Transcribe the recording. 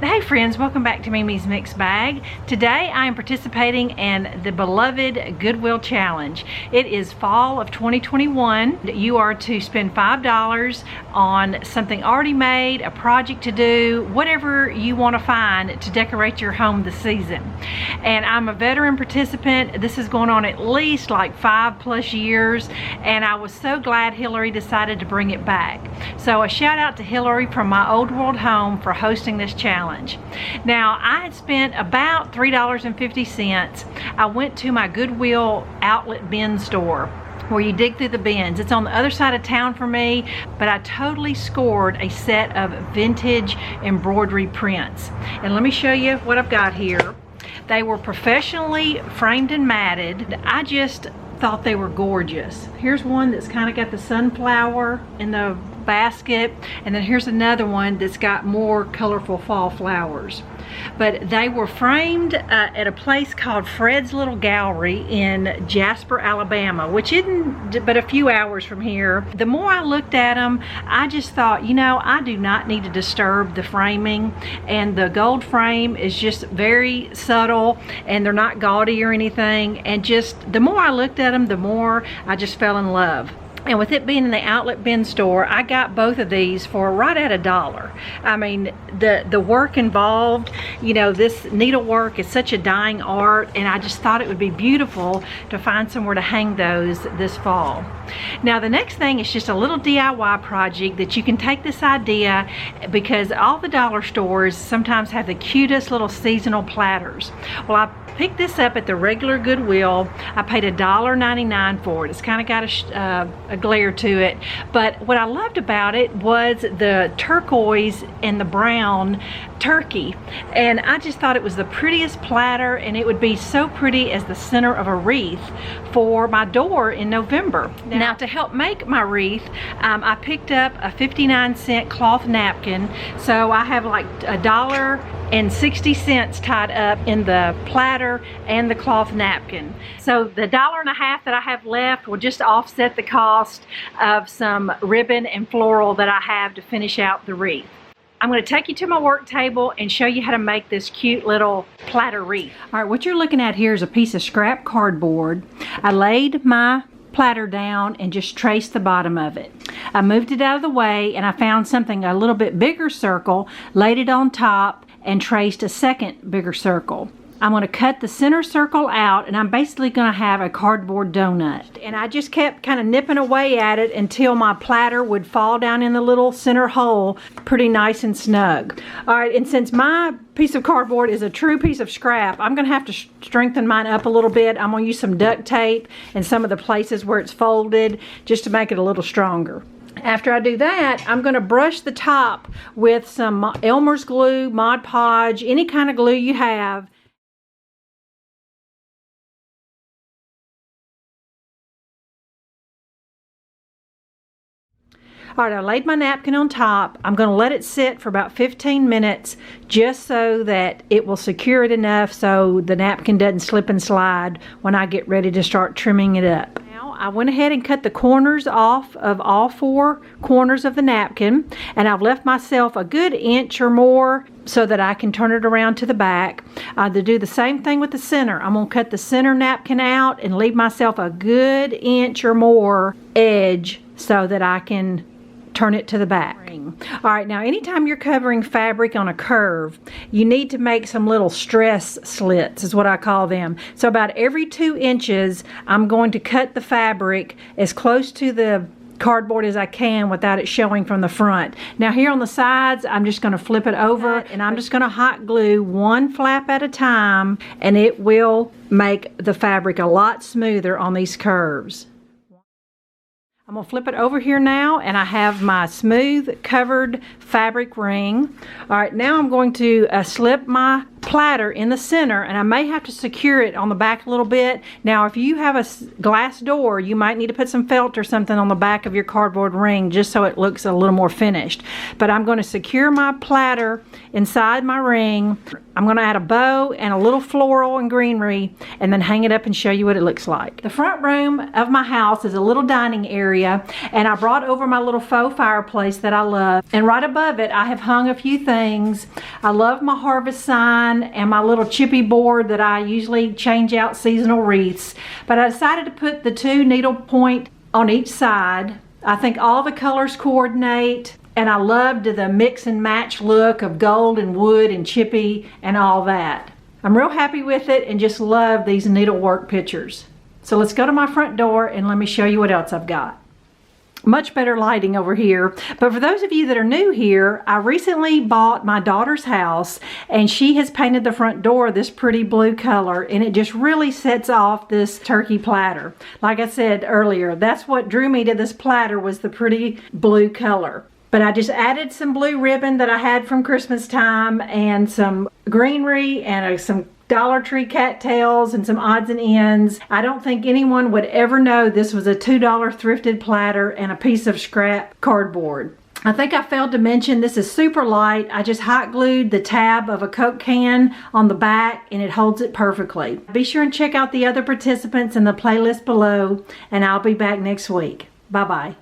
Hey friends, welcome back to Mimi's Mixed Bag. Today I am participating in the beloved Goodwill Challenge. It is fall of 2021. You are to spend $5 on something already made, a project to do, whatever you want to find to decorate your home this season. And I'm a veteran participant. This is going on at least like 5+ years, and I was so glad Hilary decided to bring it back. So a shout out to Hilary from my old world home for hosting this challenge. Now, I had spent about $3.50. I went to my Goodwill outlet bin store where you dig through the bins. It's on the other side of town for me, but I totally scored a set of vintage embroidery prints. And let me show you what I've got here. They were professionally framed and matted. I just thought they were gorgeous. Here's one that's kind of got the sunflower in the basket, and then here's another one that's got more colorful fall flowers. But they were framed at a place called Fred's Little Gallery in Jasper, Alabama, which isn't but a few hours from here. The more I looked at them, I just thought, you know, I do not need to disturb the framing, and the gold frame is just very subtle, and they're not gaudy or anything, and just the more I looked at them, the more I just fell in love. And with it being in the outlet bin store, I got both of these for right at $1. I mean, the work involved, you know, this needlework is such a dying art, and I just thought it would be beautiful to find somewhere to hang those this fall. Now, the next thing is just a little DIY project that you can take this idea, because all the dollar stores sometimes have the cutest little seasonal platters. Well, I picked this up at the regular Goodwill. I paid $1.99 for it. It's kind of got a glare to it, but what I loved about it was the turquoise and the brown turkey, and I just thought it was the prettiest platter, and it would be so pretty as the center of a wreath for my door in November. Now, to help make my wreath, I picked up a 59-cent cloth napkin, so I have like $1.60 tied up in the platter and the cloth napkin. So the $1.50 that I have left will just offset the cost of some ribbon and floral that I have to finish out the wreath. I'm going to take you to my work table and show you how to make this cute little platter wreath. All right, what you're looking at here is a piece of scrap cardboard. I laid my platter down and just traced the bottom of it. I moved it out of the way, and I found something a little bit bigger circle, laid it on top, and traced a second bigger circle. I'm going to cut the center circle out, and I'm basically going to have a cardboard donut. And I just kept kind of nipping away at it until my platter would fall down in the little center hole pretty nice and snug. All right, and since my piece of cardboard is a true piece of scrap, I'm going to have to strengthen mine up a little bit. I'm going to use some duct tape in some of the places where it's folded just to make it a little stronger. After I do that, I'm going to brush the top with some Elmer's glue, Mod Podge, any kind of glue you have. All right, I laid my napkin on top. I'm going to let it sit for about 15 minutes just so that it will secure it enough so the napkin doesn't slip and slide when I get ready to start trimming it up. Now, I went ahead and cut the corners off of all 4 corners of the napkin, and I've left myself a good inch or more so that I can turn it around to the back. To do the same thing with the center. I'm going to cut the center napkin out and leave myself a good inch or more edge so that I can turn it to the back. All right, now anytime you're covering fabric on a curve, you need to make some little stress slits, is what I call them. So about every 2 inches, I'm going to cut the fabric as close to the cardboard as I can without it showing from the front. Now here on the sides, I'm just going to flip it over, and I'm just going to hot glue one flap at a time, and it will make the fabric a lot smoother on these curves. I'm going to flip it over here now, and I have my smooth covered fabric ring. All right, now I'm going to slip my platter in the center, and I may have to secure it on the back a little bit. Now if you have a glass door, you might need to put some felt or something on the back of your cardboard ring just so it looks a little more finished. But I'm going to secure my platter inside my ring. I'm going to add a bow and a little floral and greenery and then hang it up and show you what it looks like. The front room of my house is a little dining area, and I brought over my little faux fireplace that I love, and right above it I have hung a few things. I love my harvest sign and my little chippy board that I usually change out seasonal wreaths, but I decided to put the 2 needle point on each side. I think all the colors coordinate, and I loved the mix and match look of gold and wood and chippy and all that. I'm real happy with it and just love these needlework pictures. So let's go to my front door and let me show you what else I've got. Much better lighting over here. But for those of you that are new here, I recently bought my daughter's house, and she has painted the front door this pretty blue color, and it just really sets off this turkey platter. Like I said earlier, that's what drew me to this platter, was the pretty blue color. But I just added some blue ribbon that I had from Christmas time and some greenery and some Dollar Tree cattails and some odds and ends. I don't think anyone would ever know this was a $2 thrifted platter and a piece of scrap cardboard. I think I failed to mention this is super light. I just hot glued the tab of a Coke can on the back and it holds it perfectly. Be sure and check out the other participants in the playlist below, and I'll be back next week. Bye-bye.